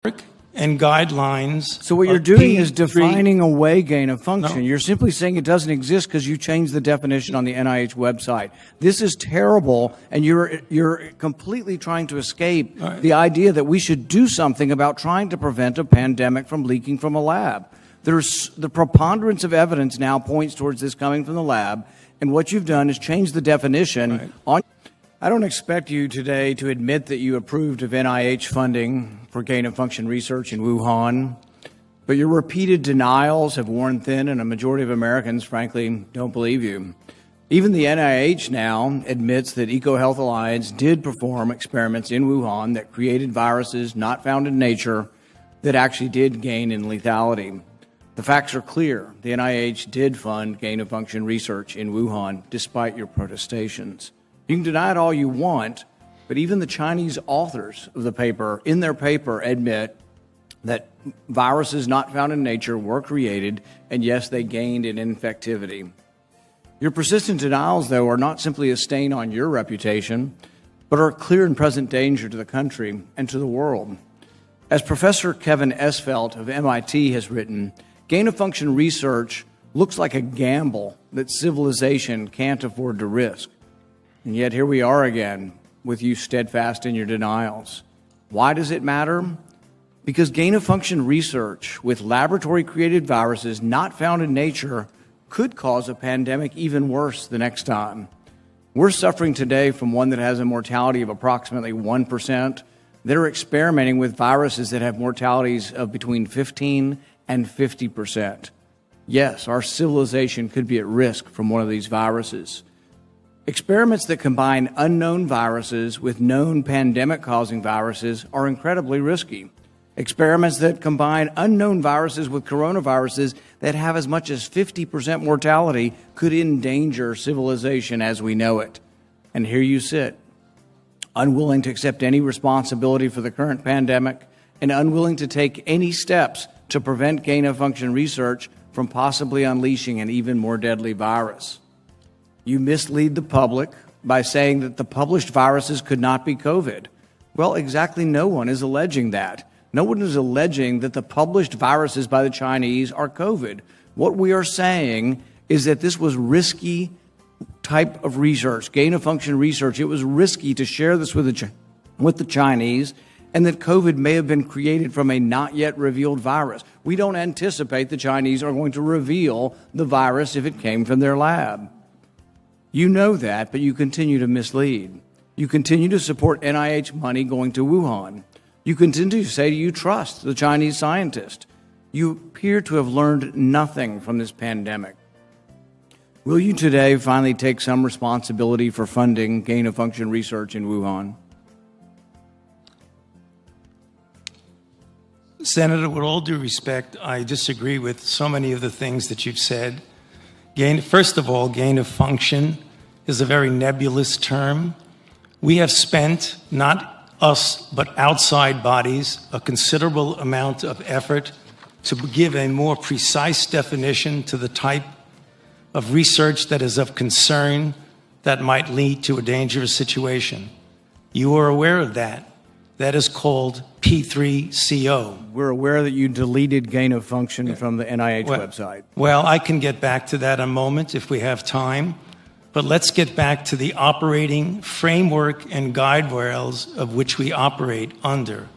and guidelines. So what you're doing is defining away gain of function. No. You're simply saying it doesn't exist because you changed the definition on the NIH website. This is terrible, and you're completely trying to escape the idea that we should do something about trying to prevent a pandemic from leaking from a lab. The preponderance of evidence now points towards this coming from the lab, and what you've done is change the definition on. I don't expect you today to admit that you approved of NIH funding for gain-of-function research in Wuhan, but your repeated denials have worn thin, and a majority of Americans, frankly, don't believe you. Even the NIH now admits that EcoHealth Alliance did perform experiments in Wuhan that created viruses not found in nature that actually did gain in lethality. The facts are clear. The NIH did fund gain-of-function research in Wuhan, despite your protestations. You can deny it all you want, but even the Chinese authors of the paper, in their paper, admit that viruses not found in nature were created, and yes, they gained in infectivity. Your persistent denials, though, are not simply a stain on your reputation, but are a clear and present danger to the country and to the world. As Professor Kevin Esfelt of MIT has written, gain-of-function research looks like a gamble that civilization can't afford to risk. And yet here we are again, with you steadfast in your denials. Why does it matter? Because gain-of-function research with laboratory-created viruses not found in nature could cause a pandemic even worse the next time. We're suffering today from one that has a mortality of approximately 1%. They're experimenting with viruses that have mortalities of between 15 and 50%. Yes, our civilization could be at risk from one of these viruses. Experiments that combine unknown viruses with known pandemic-causing viruses are incredibly risky. Experiments that combine unknown viruses with coronaviruses that have as much as 50% mortality could endanger civilization as we know it. And here you sit, unwilling to accept any responsibility for the current pandemic and unwilling to take any steps to prevent gain-of-function research from possibly unleashing an even more deadly virus. You mislead the public by saying that the published viruses could not be COVID. Well, exactly no one is alleging that. No one is alleging that the published viruses by the Chinese are COVID. What we are saying is that this was risky type of research, gain-of-function research. It was risky to share this with the Chinese, and that COVID may have been created from a not yet revealed virus. We don't anticipate the Chinese are going to reveal the virus if it came from their lab. You know that, but you continue to mislead. You continue to support NIH money going to Wuhan. You continue to say you trust the Chinese scientists. You appear to have learned nothing from this pandemic. Will you today finally take some responsibility for funding gain-of-function research in Wuhan? Senator, with all due respect, I disagree with so many of the things that you've said. First of all, gain of function is a very nebulous term. We have spent, not us, but outside bodies, a considerable amount of effort to give a more precise definition to the type of research that is of concern that might lead to a dangerous situation. You are aware of that. That is called P3CO. We're aware that you deleted gain of function from the NIH website. Well, I can get back to that in a moment if we have time. But let's get back to the operating framework and guide rails of which we operate under.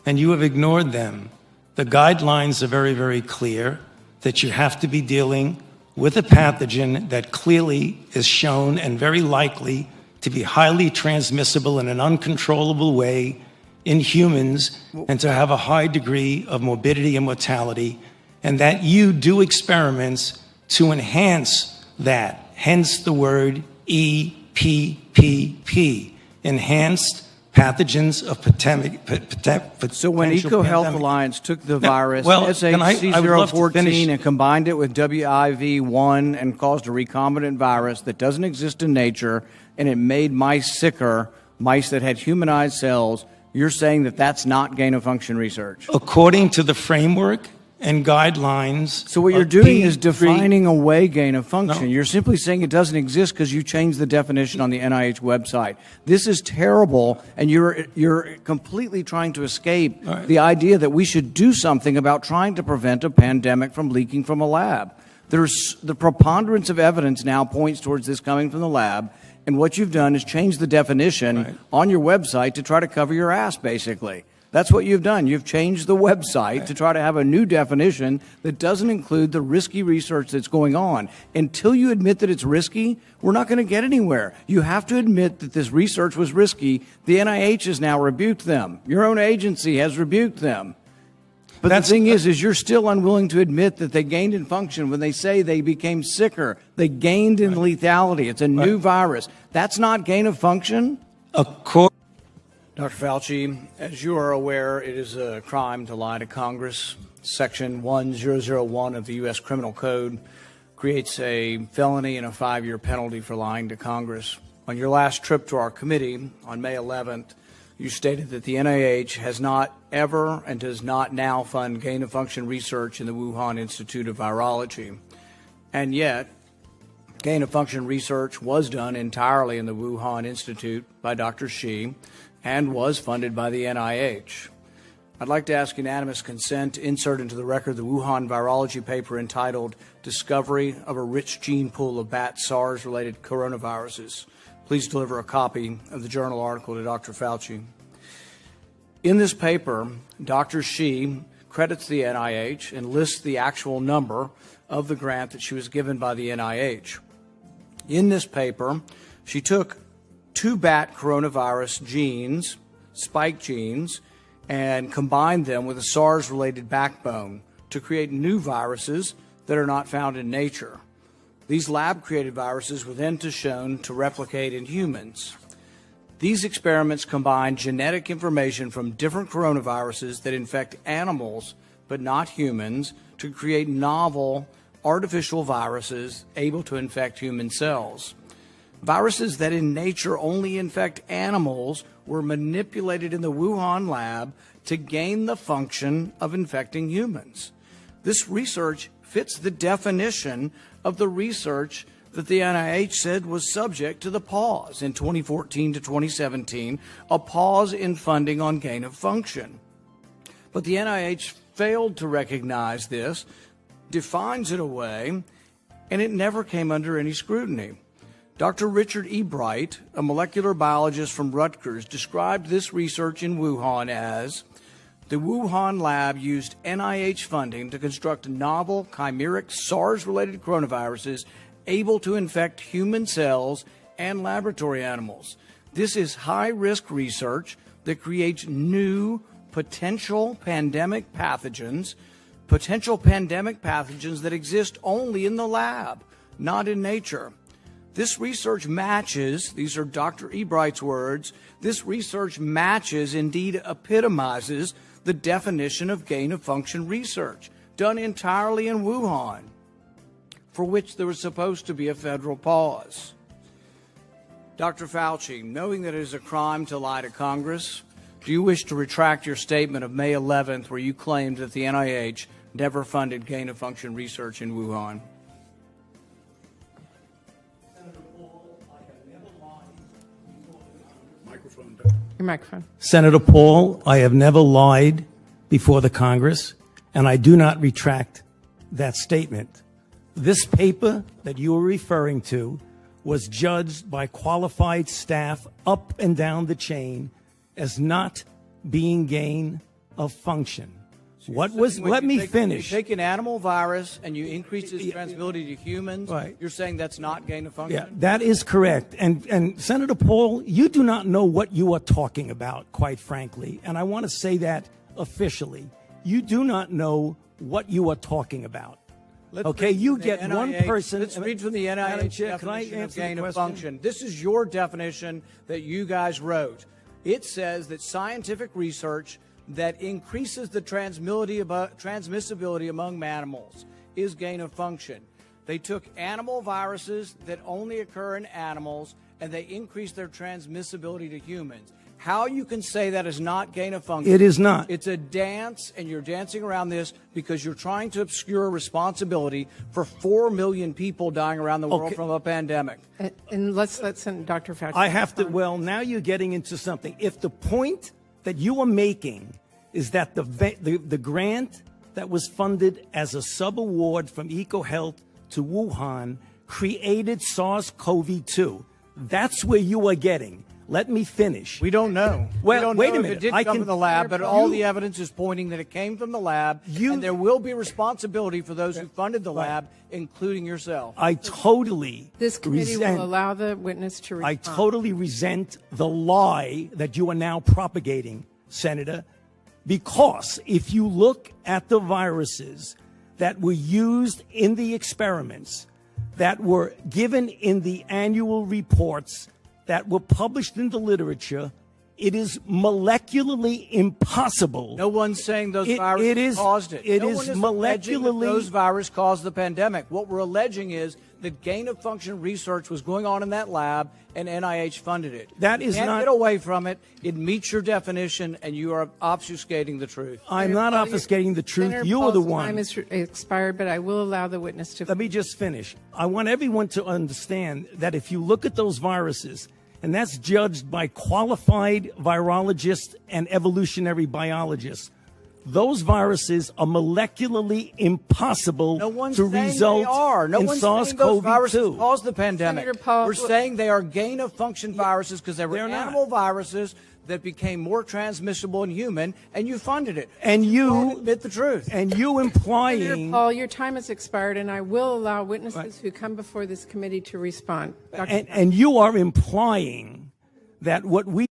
And you have ignored them. The guidelines are very, very clear that you have to be dealing with a pathogen that clearly is shown and very likely to be highly transmissible in an uncontrollable way in humans and to have a high degree of morbidity and mortality, and that you do experiments to enhance that, hence the word EPPP, enhanced pathogens of pandemic. So when EcoHealth Alliance took the virus, SHC014, and combined it with WIV1 and caused a recombinant virus that doesn't exist in nature, and it made mice sicker, mice that had humanized cells, you're saying that that's not gain-of-function research? According to the framework and guidelines. So what you're doing is P3 defining away gain of function. No. You're simply saying it doesn't exist because you changed the definition on the NIH website. This is terrible, and you're completely trying to escape right. the idea that we should do something about trying to prevent a pandemic from leaking from a lab. There's the preponderance of evidence now points towards this coming from the lab, and what you've done is change the definition Right. on your website to try to cover your ass, basically. That's what you've done. You've changed the website to try to have a new definition that doesn't include the risky research that's going on. Until you admit that it's risky, we're not going to get anywhere. You have to admit that this research was risky. The NIH has now rebuked them. Your own agency has rebuked them. But the thing is you're still unwilling to admit that they gained in function when they say they became sicker. They gained in lethality. It's a new virus. That's not gain of function? Dr. Fauci, as you are aware, it is a crime to lie to Congress. Section 1001 of the U.S. Criminal Code creates a felony and a 5-year penalty for lying to Congress. On your last trip to our committee on May 11th, you stated that the NIH has not ever and does not now fund gain-of-function research in the Wuhan Institute of Virology. And yet, gain-of-function research was done entirely in the Wuhan Institute by Dr. Shi and was funded by the NIH. I'd like to ask unanimous consent to insert into the record the Wuhan virology paper entitled Discovery of a Rich Gene Pool of Bat SARS-Related Coronaviruses. Please deliver a copy of the journal article to Dr. Fauci. In this paper, Dr. Shi credits the NIH and lists the actual number of the grant that she was given by the NIH. In this paper, she took 2 bat coronavirus genes, spike genes, and combined them with a SARS-related backbone to create new viruses that are not found in nature. These lab-created viruses were then shown to replicate in humans. These experiments combine genetic information from different coronaviruses that infect animals but not humans to create novel artificial viruses able to infect human cells. Viruses that in nature only infect animals were manipulated in the Wuhan lab to gain the function of infecting humans. This research fits the definition of the research that the NIH said was subject to the pause in 2014 to 2017, a pause in funding on gain of function. But the NIH failed to recognize this, defines it away, and it never came under any scrutiny. Dr. Richard E. Bright, a molecular biologist from Rutgers, described this research in Wuhan as the Wuhan lab used NIH funding to construct novel chimeric SARS-related coronaviruses able to infect human cells and laboratory animals. This is high-risk research that creates new potential pandemic pathogens that exist only in the lab, not in nature. This research matches, these are Dr. E. Bright's words, this research matches, indeed epitomizes, the definition of gain-of-function research, done entirely in Wuhan, for which there was supposed to be a federal pause. Dr. Fauci, knowing that it is a crime to lie to Congress, do you wish to retract your statement of May 11th where you claimed that the NIH never funded gain-of-function research in Wuhan? Your microphone. Senator Paul, I have never lied before the Congress, and I do not retract that statement. This paper that you are referring to was judged by qualified staff up and down the chain as not being gain of function. Let me finish. You take an animal virus and you increase its transmissibility to humans. Right. You're saying that's not gain of function? Yeah, that is correct. And Senator Paul, you do not know what you are talking about, quite frankly. And I want to say that officially. You do not know what you are talking about. Okay, you get one person. Let's read from the NIH definition of gain of function. This is your definition that you guys wrote. It says that scientific research that increases the transmissibility among mammals is gain of function. They took animal viruses that only occur in animals and they increased their transmissibility to humans. how you can say that is not gain of function. It is not. It's a dance, and you're dancing around this because you're trying to obscure responsibility for 4 million people dying around the world from a pandemic. And let's let Dr. Fauci. I have to, well, now you're getting into something. If the point that you are making is that the grant that was funded as a sub-award from EcoHealth to Wuhan created SARS-CoV-2, that's where you are getting. Let me finish. We don't know. Well, we don't wait know a minute. If it did come from the lab, but all the evidence is pointing that it came from the lab, and there will be responsibility for those who funded the lab, including yourself. I totally This committee will allow the witness to respond. I totally resent the lie that you are now propagating, Senator, because if you look at the viruses that were used in the experiments, that were given in the annual reports, that were published in the literature, it is molecularly impossible. No one's saying those viruses caused it. It no is one is molecularly. those viruses caused the pandemic. What we're alleging is that gain-of-function research was going on in that lab, and NIH funded it. That is you can't not. Get away from it. It meets your definition, and you are obfuscating the truth. I'm not obfuscating the truth. Senator You are the Paul's one. Time is expired, but I will allow the witness to. Let me just finish. I want everyone to understand that if you look at those viruses, and that's judged by qualified virologists and evolutionary biologists, those viruses are molecularly impossible to result in SARS-CoV-2. Viruses caused the pandemic. Senator Paul, we're saying they are gain-of-function viruses because they were animal viruses that became more transmissible in human, and you funded it. And you admit the truth. And you implying. Senator Paul, your time has expired, and I will allow witnesses who come before this committee to respond. And you are implying that what we